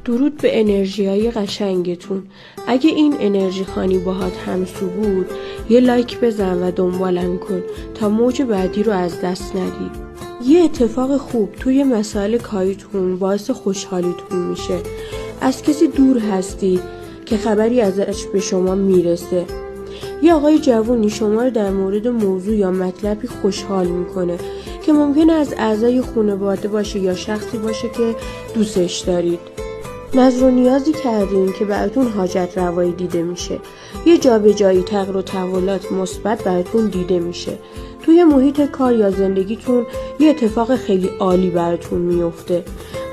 درود به انرژی‌های قشنگتون. اگه این انرژی خانی باهات همسو بود یه لایک بزن و دنبالم کن تا موج بعدی رو از دست ندی. یه اتفاق خوب توی مسائل کاریتون باعث خوشحالیتون میشه. از کسی دور هستی که خبری ازش به شما میرسه. یه آقای جوونی شما رو در مورد موضوع یا مطلبی خوشحال میکنه که ممکنه از اعضای خانواده باشه یا شخصی باشه که دوستش دارید. نظر و نیازی کردین که براتون حاجت روایی دیده میشه. یه جابجایی، تغییر و تحولات مثبت براتون دیده میشه. توی محیط کار یا زندگیتون یه اتفاق خیلی عالی براتون میفته.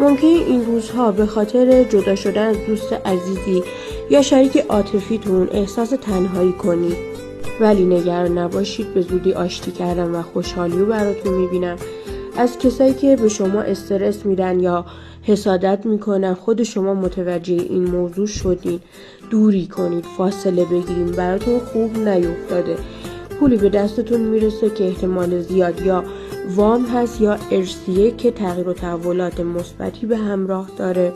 ممکنه این روزها به خاطر جدا شدن از دوست عزیزی یا شریک عاطفیتون احساس تنهایی کنید. ولی نگران نباشید، به زودی آشتی کردم و خوشحالی رو براتون میبینم. از کسایی که به شما استرس میدن یا حسادت میکنن خود شما متوجه این موضوع شدین. دوری کنید، فاصله بگیرین، براتون خوب نیفتاده. پولی به دستتون میرسه که احتمال زیاد یا وام هست یا ارثیه که تغییر و تحولات مثبتی به همراه داره.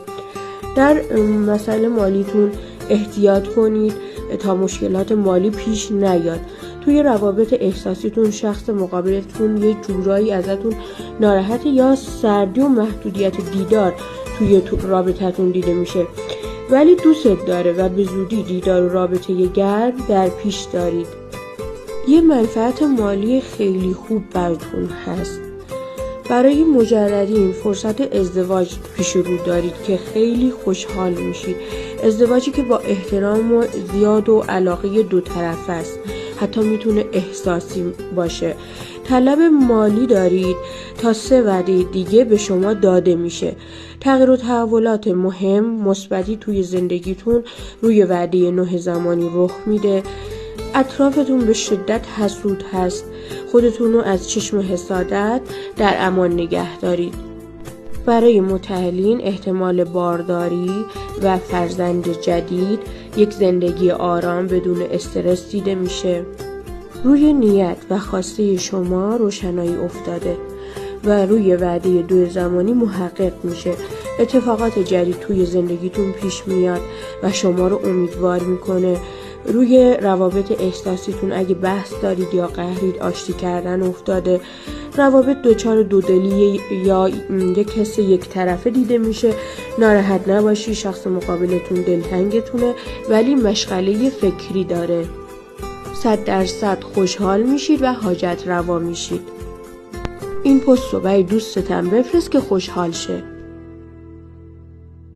در مسئله مالیتون احتیاط کنید تا مشکلات مالی پیش نیاد. توی روابط احساسیتون شخص مقابلتون یه جورایی ازتون ناراحت یا سردی و محدودیت دیدار توی رابطتون دیده میشه، ولی دوست داره و به زودی دیدار و رابطه گرم در پیش دارید. یه منفعت مالی خیلی خوب براتون هست. برای مجردین فرصت ازدواج پیش رو دارید که خیلی خوشحال میشید. ازدواجی که با احترام و زیاد و علاقه دو طرف است، حتی میتونه احساسی باشه. طلب مالی دارید تا 3 وعده دیگه به شما داده میشه. تغییر و تحولات مهم مثبتی توی زندگیتون روی وعده 9 زمانی رخ میده. اطرافتون به شدت حسود هست. خودتون رو از چشم حسادت در امان نگه دارید. برای متأهلین احتمال بارداری و فرزند جدید، یک زندگی آرام بدون استرس دیده میشه. روی نیت و خواسته شما روشنایی افتاده و روی وعده 2 زمانی محقق میشه. اتفاقات جدید توی زندگیتون پیش میاد و شما رو امیدوار میکنه. روی روابط احساسیتون اگه بحث دارید یا قهرید آشتی کردن افتاده. روابط دچار دودلی یا یک حس یک طرفه دیده میشه. ناراحت نباشی، شخص مقابلتون دلتنگتونه ولی مشغله فکری داره. 100% خوشحال میشید و حاجت روا میشید. این پست رو برای دوستتم بفرست که خوشحال شه.